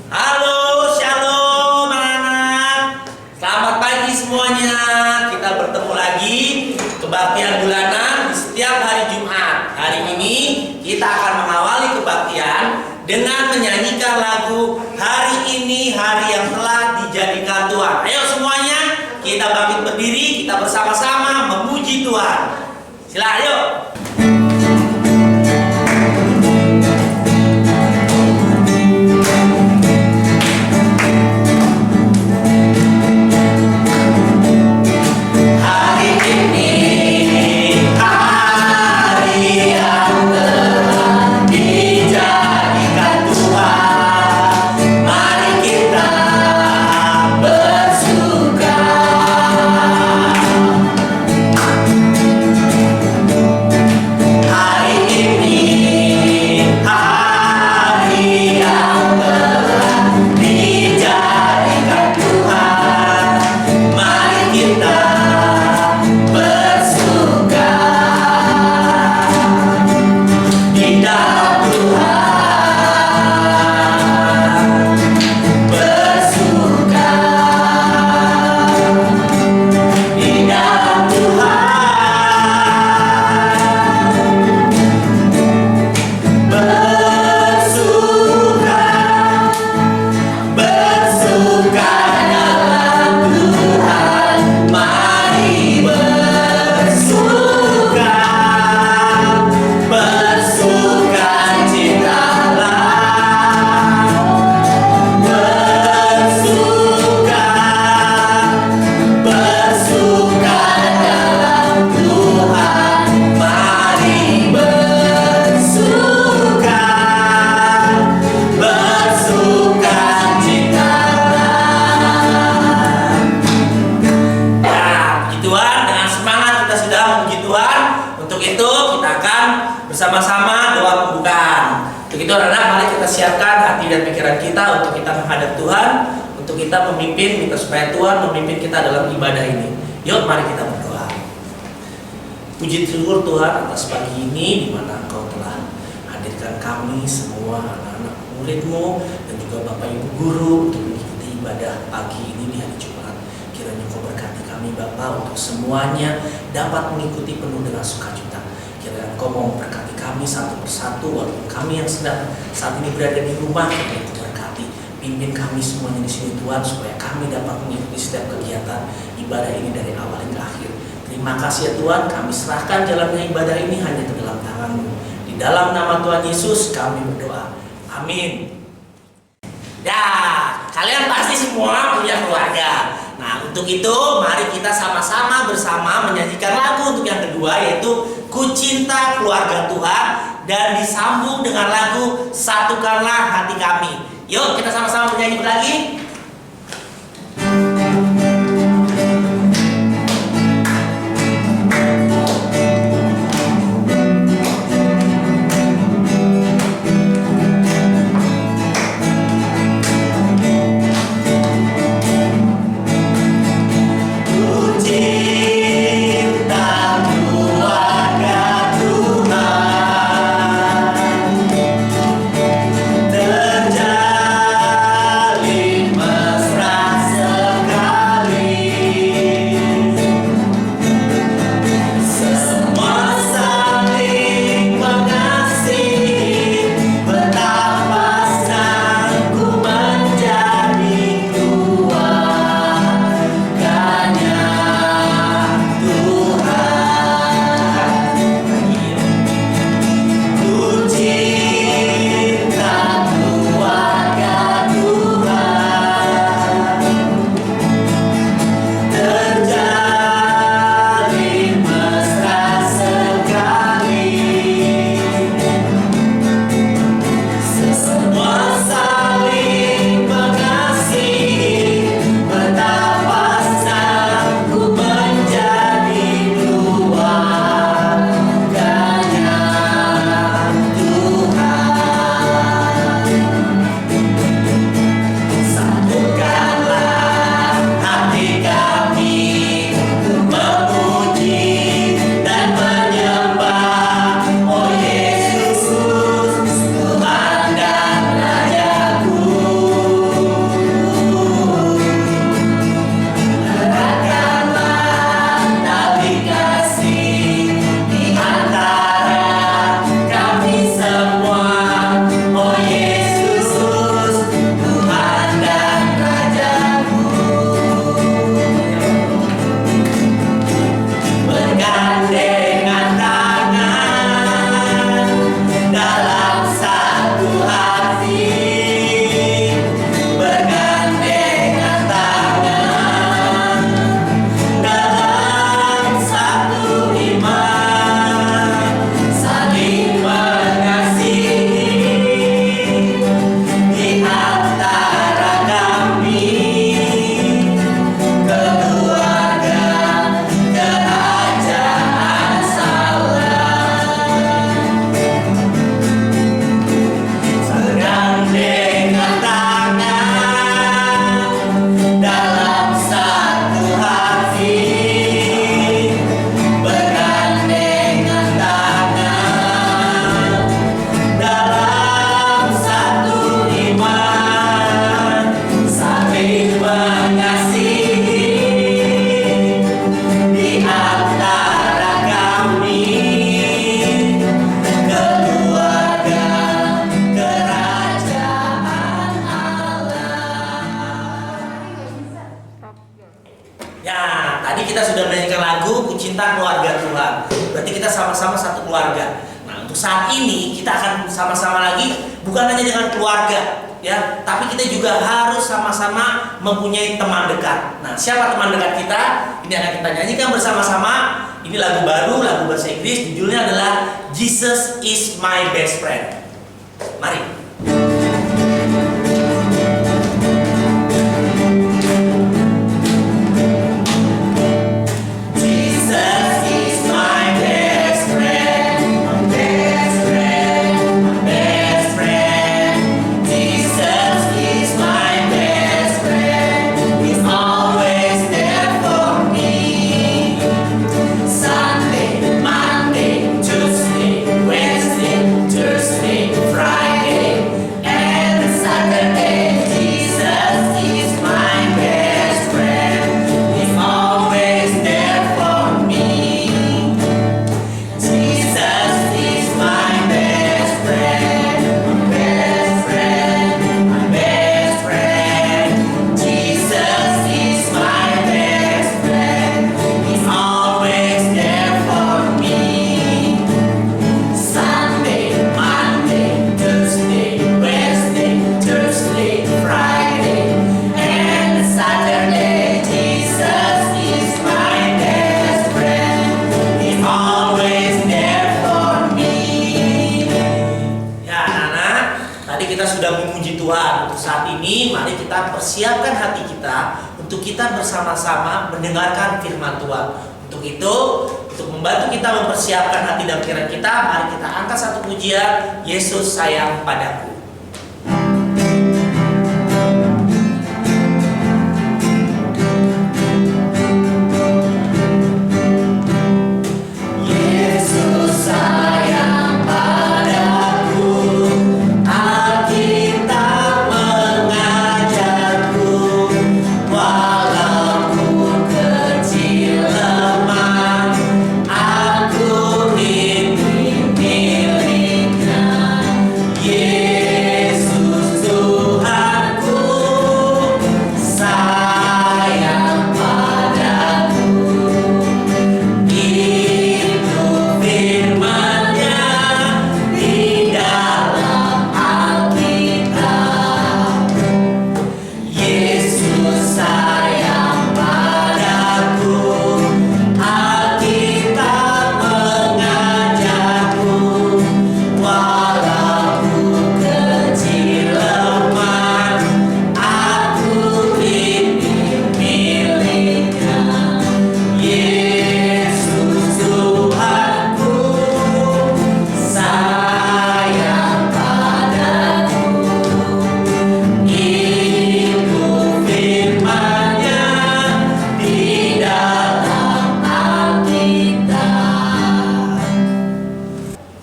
Halo, shalom anak-anak. Selamat pagi semuanya. Kita bertemu lagi kebaktian bulanan di setiap hari Jumat. Hari ini kita akan mengawali kebaktian dengan menyanyikan lagu Hari Ini Hari Yang Telah Dijadikan Tuhan. Ayo semuanya, kita bangkit berdiri, kita bersama-sama memuji Tuhan. Silakan, ayo. Bersama-sama doa pembukaan. Untuk itu anak-anak, mari kita siapkan hati dan pikiran kita untuk kita menghadap Tuhan, untuk kita memimpin, minta supaya Tuhan memimpin kita dalam ibadah ini. Yuk, mari kita berdoa. Puji syukur Tuhan atas pagi ini di mana Engkau telah hadirkan kami semua anak-anak murid-Mu dan juga Bapak Ibu guru untuk mengikuti ibadah pagi ini di hari Jumat. Kiranya Engkau berkati kami Bapa untuk semuanya dapat mengikuti penuh dengan sukacita. Kiranya Engkau mau memberkati kami satu persatu, walaupun kami yang sedang saat ini berada di rumah. Kiranya Engkau berkati, pimpin kami semuanya di sini Tuhan, supaya kami dapat mengikuti setiap kegiatan ibadah ini dari awal hingga akhir. Terima kasih ya Tuhan, kami serahkan jalannya ibadah ini hanya ke dalam tangan-Mu. Di dalam nama Tuhan Yesus kami berdoa. Amin. Ya, kalian pasti semua punya keluarga. Nah, untuk itu mari kita sama-sama bersama menyanyikan lagu untuk yang kedua, yaitu Ku Cinta Keluarga Tuhan, dan disambung dengan lagu Satukanlah Hati Kami. Yuk kita sama-sama menyanyi lagi. kita sama-sama satu keluarga. Nah, untuk saat ini kita akan sama-sama lagi, bukan hanya dengan keluarga, ya, tapi kita juga harus sama-sama mempunyai teman dekat. Nah, siapa teman dekat kita? Ini akan kita nyanyikan bersama-sama. Ini lagu baru, lagu bahasa Inggris, judulnya adalah Jesus is my best friend. Mari. Persiapkan hati kita untuk kita bersama-sama mendengarkan firman Tuhan. Untuk itu, untuk membantu kita mempersiapkan hati dan pikiran kita, mari kita angkat satu pujian, Yesus sayang padaku.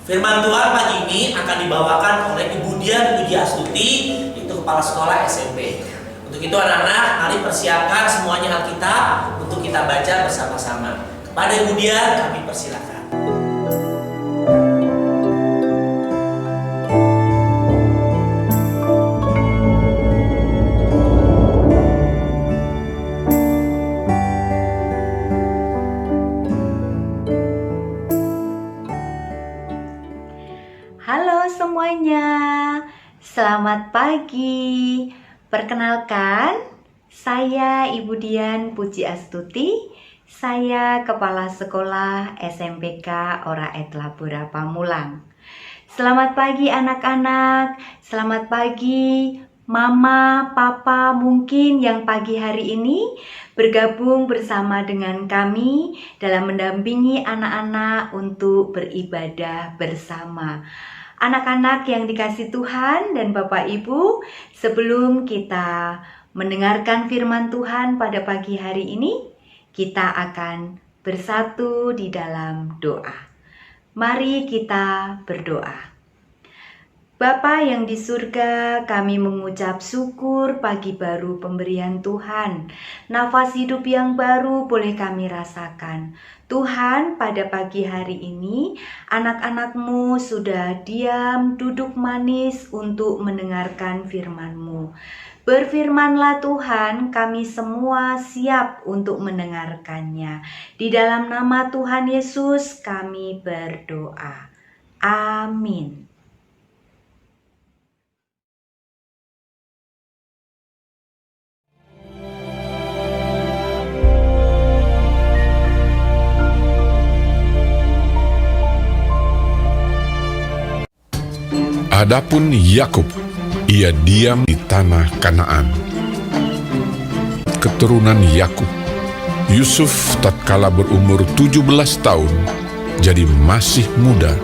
Firman Tuhan pagi ini akan dibawakan oleh Ibu Dian Puji Astuti, itu Kepala Sekolah SMP. Untuk itu anak-anak, mari persiapkan semuanya Alkitab untuk kita baca bersama-sama. Kepada Ibu Dian kami persilakan. Halo semuanya, selamat pagi. Perkenalkan, saya Ibu Dian Puji Astuti. Saya Kepala Sekolah SMPK Ora Et Labora Pamulang. Selamat pagi anak-anak, selamat pagi Mama, Papa mungkin yang pagi hari ini bergabung bersama dengan kami dalam mendampingi anak-anak untuk beribadah bersama. Anak-anak yang dikasihi Tuhan dan Bapak Ibu, sebelum kita mendengarkan firman Tuhan pada pagi hari ini, kita akan bersatu di dalam doa. Mari kita berdoa. Bapa yang di surga, kami mengucap syukur pagi baru pemberian Tuhan. Nafas hidup yang baru boleh kami rasakan. Tuhan, pada pagi hari ini, anak-anak-Mu sudah diam, duduk manis untuk mendengarkan firman-Mu. Berfirmanlah Tuhan, kami semua siap untuk mendengarkannya. Di dalam nama Tuhan Yesus kami berdoa. Amin. Adapun Yakub, ia diam di tanah Kanaan. Keturunan Yakub, Yusuf tatkala berumur 17 tahun, jadi masih muda,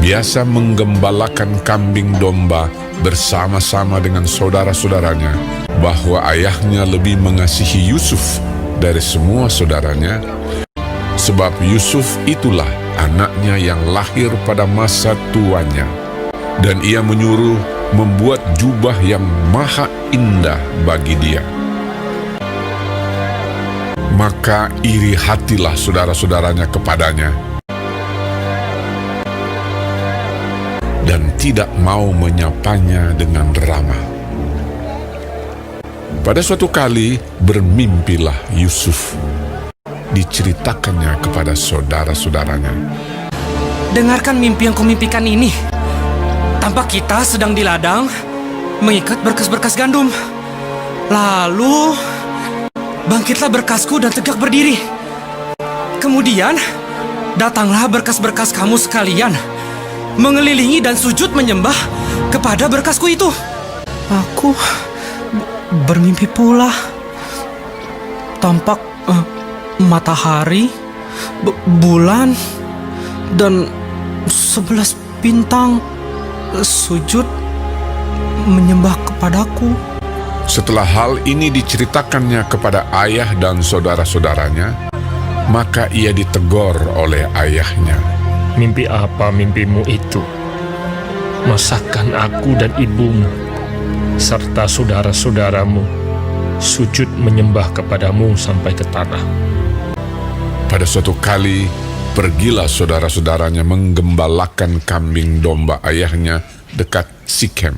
biasa menggembalakan kambing domba bersama-sama dengan saudara-saudaranya, bahwa ayahnya lebih mengasihi Yusuf dari semua saudaranya, sebab Yusuf itulah anaknya yang lahir pada masa tuanya. Dan ia menyuruh membuat jubah yang maha indah bagi dia. Maka iri hatilah saudara-saudaranya kepadanya, dan tidak mau menyapanya dengan ramah. Pada suatu kali bermimpilah Yusuf. Diceritakannya kepada saudara-saudaranya. Dengarkan mimpi yang kumimpikan ini. Tampak kita sedang di ladang mengikat berkas-berkas gandum. Lalu bangkitlah berkasku dan tegak berdiri. Kemudian datanglah berkas-berkas kamu sekalian, mengelilingi dan sujud menyembah kepada berkasku itu. Aku bermimpi pula. Tampak matahari, bulan, dan 11 bintang sujud menyembah kepadaku. Setelah hal ini diceritakannya kepada ayah dan saudara-saudaranya, maka ia ditegur oleh ayahnya. Mimpi apa mimpimu itu? Masakan aku dan ibumu serta saudara-saudaramu sujud menyembah kepadamu sampai ke tanah. Pada suatu kali, pergilah saudara-saudaranya menggembalakan kambing domba ayahnya dekat Sikem.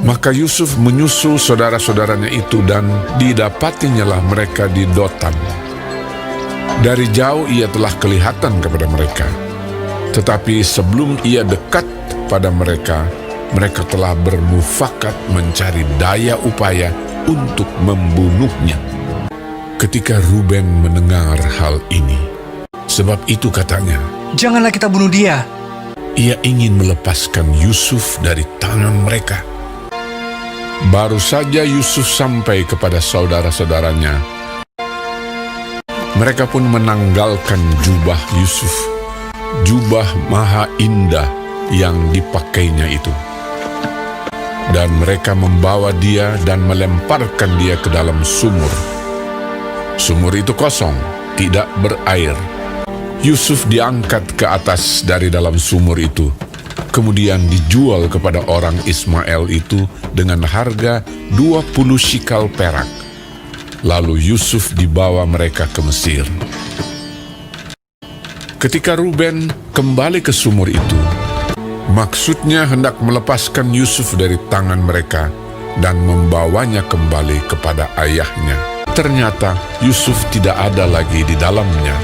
Maka Yusuf menyusul saudara-saudaranya itu, dan didapatinyalah mereka di Dotan. Dari jauh ia telah kelihatan kepada mereka. Tetapi sebelum ia dekat pada mereka, mereka telah bermufakat mencari daya upaya untuk membunuhnya. Ketika Ruben mendengar hal ini, sebab itu katanya, Janganlah kita bunuh dia. ia ingin melepaskan Yusuf dari tangan mereka. Baru saja Yusuf sampai kepada saudara-saudaranya, mereka pun menanggalkan jubah Yusuf, jubah maha indah yang dipakainya itu. Dan mereka membawa dia dan melemparkan dia ke dalam sumur. Sumur itu kosong, tidak berair. Yusuf diangkat ke atas dari dalam sumur itu, kemudian dijual kepada orang Ismail itu dengan harga 20 shikal perak. Lalu Yusuf dibawa mereka ke Mesir. Ketika Ruben kembali ke sumur itu, maksudnya hendak melepaskan Yusuf dari tangan mereka dan membawanya kembali kepada ayahnya. Ternyata Yusuf tidak ada lagi di dalamnya.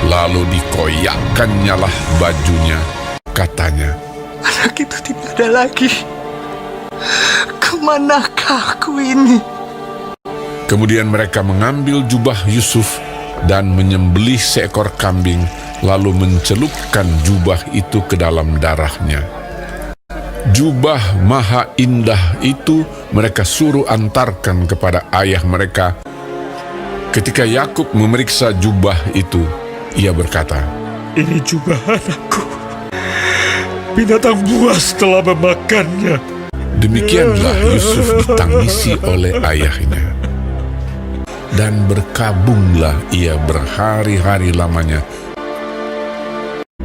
Lalu dikoyakkannyalah lah bajunya. Katanya, Anak itu tidak ada lagi. Kemanakah aku ini? kemudian mereka mengambil jubah Yusuf dan menyembelih seekor kambing, lalu mencelupkan jubah itu ke dalam darahnya. Jubah maha indah itu mereka suruh antarkan kepada ayah mereka. Ketika Yakub memeriksa jubah itu, ia berkata, Ini jubah anakku. Binatang buas telah memakannya. Demikianlah Yusuf ditangisi oleh ayahnya. Dan berkabunglah ia berhari-hari lamanya.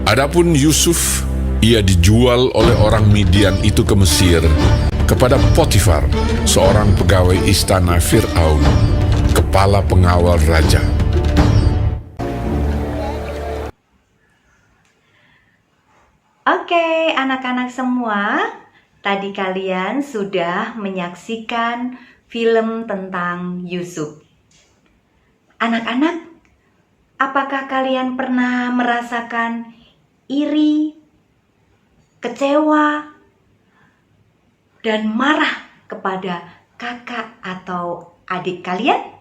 Adapun Yusuf, ia dijual oleh orang Midian itu ke Mesir kepada Potifar, seorang pegawai istana Fir'aun, kepala pengawal raja. Oke, anak-anak semua, tadi kalian sudah menyaksikan film tentang Yusuf. Anak-anak, apakah kalian pernah merasakan iri, kecewa, dan marah kepada kakak atau adik kalian?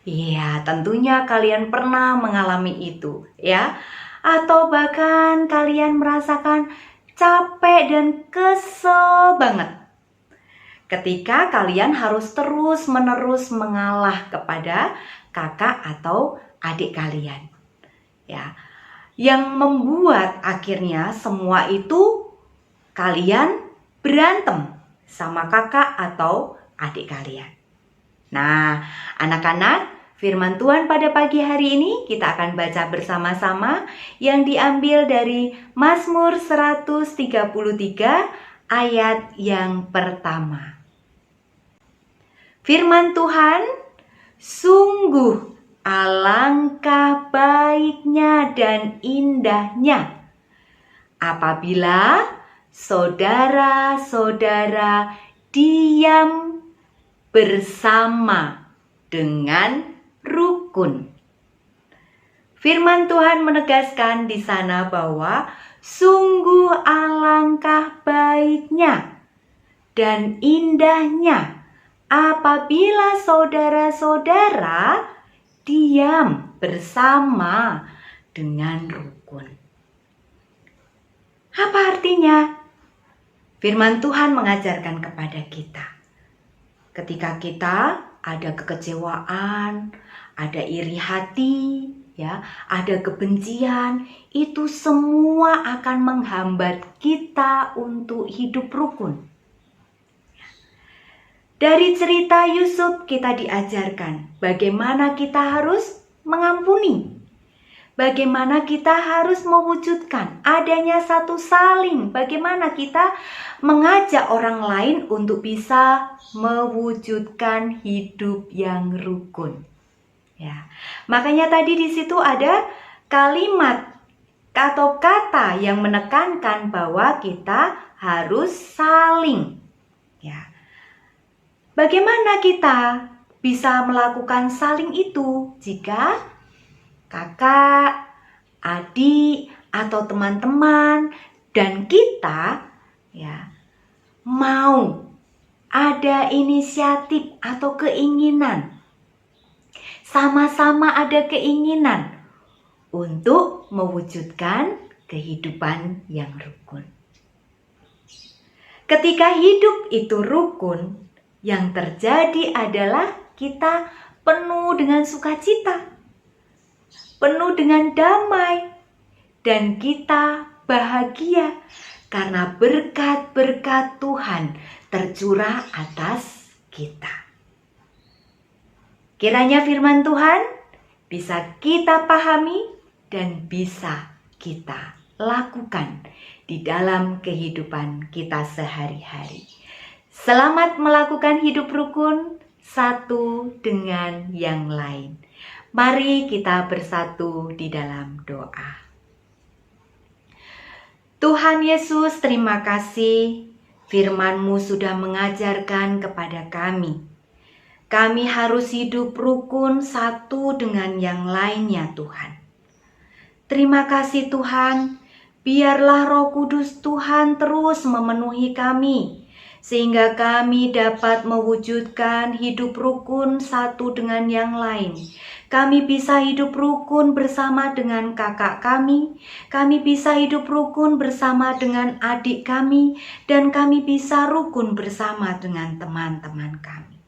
Iya, tentunya kalian pernah mengalami itu, ya. Atau bahkan kalian merasakan capek dan kesel banget ketika kalian harus terus-menerus mengalah kepada kakak atau adik kalian. Ya, yang membuat akhirnya semua itu kalian berantem sama kakak atau adik kalian. Nah, anak-anak, firman Tuhan pada pagi hari ini kita akan baca bersama-sama yang diambil dari Mazmur 133 ayat yang pertama. Firman Tuhan, sungguh alangkah baiknya dan indahnya apabila saudara-saudara diam bersama dengan rukun. Firman Tuhan menegaskan di sana bahwa sungguh alangkah baiknya dan indahnya apabila saudara-saudara diam bersama dengan rukun. Apa artinya? Firman Tuhan mengajarkan kepada kita, ketika kita ada kekecewaan, ada iri hati, ya, ada kebencian, itu semua akan menghambat kita untuk hidup rukun. Dari cerita Yusuf kita diajarkan bagaimana kita harus mengampuni, bagaimana kita harus mewujudkan adanya satu saling, bagaimana kita mengajak orang lain untuk bisa mewujudkan hidup yang rukun. Ya, makanya tadi di situ ada kalimat atau kata yang menekankan bahwa kita harus saling. Ya, bagaimana kita bisa melakukan saling itu jika kakak, adik, atau teman-teman dan kita ya mau ada inisiatif atau keinginan, sama-sama ada keinginan untuk mewujudkan kehidupan yang rukun. Ketika hidup itu rukun, yang terjadi adalah kita penuh dengan sukacita, penuh dengan damai, dan kita bahagia karena berkat-berkat Tuhan tercurah atas kita. Kiranya firman Tuhan bisa kita pahami dan bisa kita lakukan di dalam kehidupan kita sehari-hari. Selamat melakukan hidup rukun satu dengan yang lain. Mari kita bersatu di dalam doa. Tuhan Yesus, terima kasih firman-Mu sudah mengajarkan kepada kami. Kami harus hidup rukun satu dengan yang lainnya, Tuhan. Terima kasih Tuhan, biarlah Roh Kudus Tuhan terus memenuhi kami, sehingga kami dapat mewujudkan hidup rukun satu dengan yang lain. Kami bisa hidup rukun bersama dengan kakak kami bisa hidup rukun bersama dengan adik kami, dan kami bisa rukun bersama dengan teman-teman kami.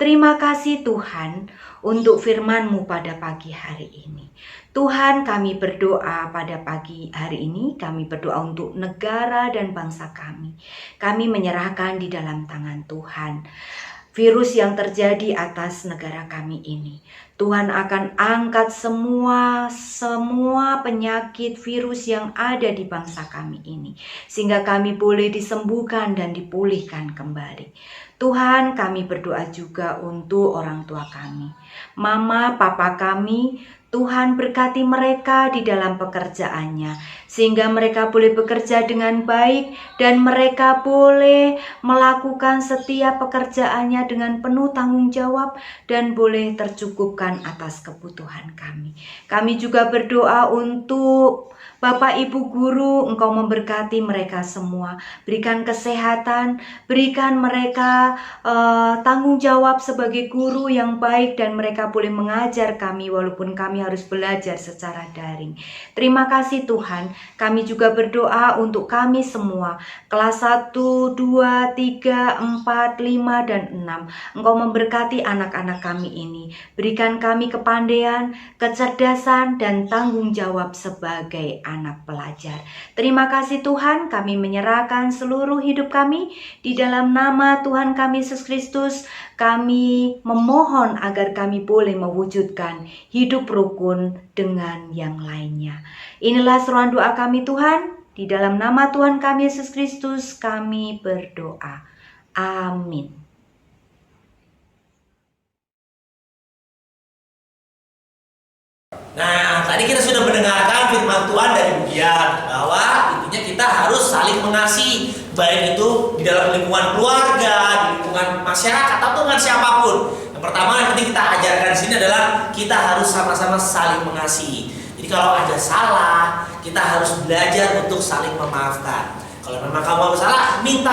Terima kasih Tuhan untuk firman-Mu pada pagi hari ini. Tuhan, kami berdoa pada pagi hari ini, kami berdoa untuk negara dan bangsa kami. Kami menyerahkan di dalam tangan Tuhan virus yang terjadi atas negara kami ini. Tuhan akan angkat semua penyakit virus yang ada di bangsa kami ini, sehingga kami boleh disembuhkan dan dipulihkan kembali. Tuhan, kami berdoa juga untuk orang tua kami, mama, papa kami. Tuhan berkati mereka di dalam pekerjaannya, sehingga mereka boleh bekerja dengan baik dan mereka boleh melakukan setiap pekerjaannya dengan penuh tanggung jawab dan boleh tercukupkan atas kebutuhan kami. Kami juga berdoa untuk Bapak Ibu guru, Engkau memberkati mereka semua, berikan kesehatan, berikan mereka tanggung jawab sebagai guru yang baik dan mereka boleh mengajar kami walaupun kami harus belajar secara daring. Terima kasih Tuhan. Kami juga berdoa untuk kami semua, kelas 1, 2, 3, 4, 5, dan 6. Engkau memberkati anak-anak kami ini, berikan kami kepandaian, kecerdasan, dan tanggung jawab sebagai anak pelajar. Terima kasih Tuhan, kami menyerahkan seluruh hidup kami di dalam nama Tuhan kami Yesus Kristus. Kami memohon agar kami boleh mewujudkan hidup rukun dengan yang lainnya. Inilah seruan doa kami Tuhan, di dalam nama Tuhan kami Yesus Kristus kami berdoa. Amin. Nah, tadi kita sudah mendengarkan firman Tuhan dari Bugian bahwa intinya kita harus saling mengasihi, baik itu di dalam lingkungan keluarga, di lingkungan masyarakat atau dengan siapapun. Yang pertama yang penting kita ajarkan di sini adalah kita harus sama-sama saling mengasihi. Jadi kalau ada salah, kita harus belajar untuk saling memaafkan. Kalau memang kamu salah, minta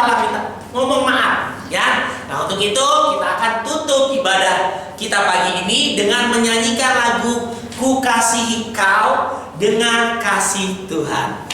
ngomong maaf, ya. Nah, untuk itu kita akan tutup ibadah kita pagi ini dengan menyanyikan lagu Ku Kasihi Kau dengan Kasih Tuhan.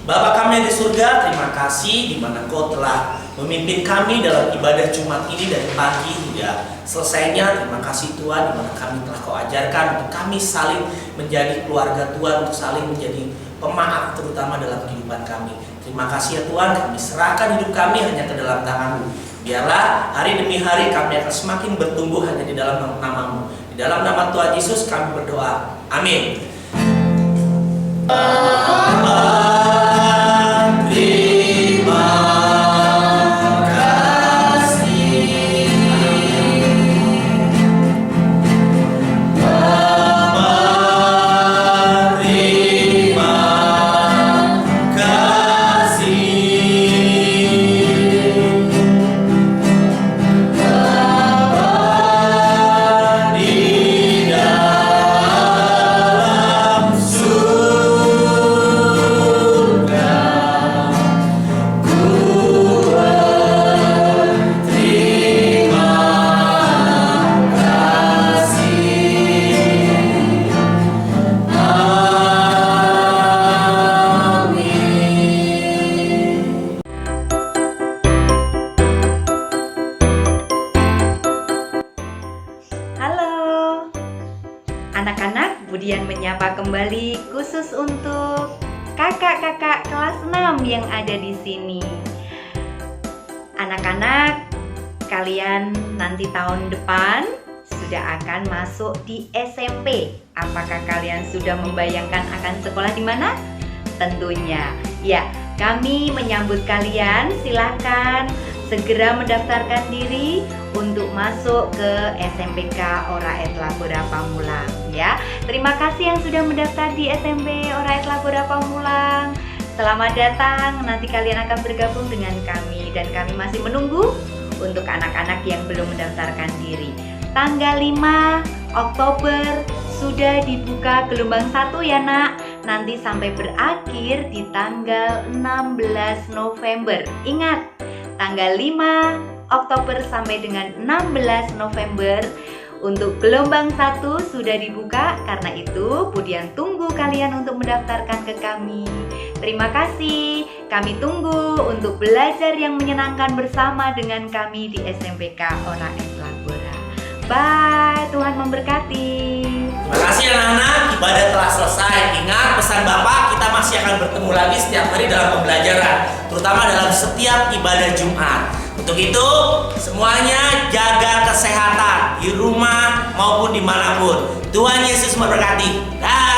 Bapa kami yang di surga, terima kasih di mana Kau telah memimpin kami dalam ibadah Jumat ini dari pagi hingga selesainya. Terima kasih Tuhan di mana kami telah Kau ajarkan untuk kami saling menjadi keluarga Tuhan, untuk saling menjadi pemaaf terutama dalam kehidupan kami. Terima kasih ya Tuhan, kami serahkan hidup kami hanya ke dalam tangan-Mu. Biarlah hari demi hari kami akan semakin bertumbuh hanya di dalam nama-Mu. Di dalam nama Tuhan Yesus kami berdoa. Amin. Anak-anak, Budian menyapa kembali khusus untuk kakak-kakak kelas 6 yang ada di sini. Anak-anak, kalian nanti tahun depan sudah akan masuk di SMP. Apakah kalian sudah membayangkan akan sekolah di mana? Tentunya, ya, kami menyambut kalian. Silahkan segera mendaftarkan diri untuk masuk ke SMPK Oraet Labora Pamulang, ya. Terima kasih yang sudah mendaftar di SMP Oraet Labora Pamulang. Selamat datang, nanti kalian akan bergabung dengan kami dan kami masih menunggu untuk anak-anak yang belum mendaftarkan diri. Tanggal 5 Oktober sudah dibuka gelombang 1 ya nak. Nanti sampai berakhir di tanggal 16 November. Ingat, tanggal 5 Oktober sampai dengan 16 November untuk gelombang 1 sudah dibuka. Karena itu Budian tunggu kalian untuk mendaftarkan ke kami. Terima kasih. Kami tunggu untuk belajar yang menyenangkan bersama dengan kami di SMPK Oraet Labora. Bye, Tuhan memberkati. Terima kasih anak-anak, ibadah telah selesai. Ingat pesan Bapak, kita masih akan bertemu lagi setiap hari dalam pembelajaran, terutama dalam setiap ibadah Jumat. Untuk itu, semuanya jaga kesehatan di rumah maupun dimanapun. Tuhan Yesus memberkati. Dah.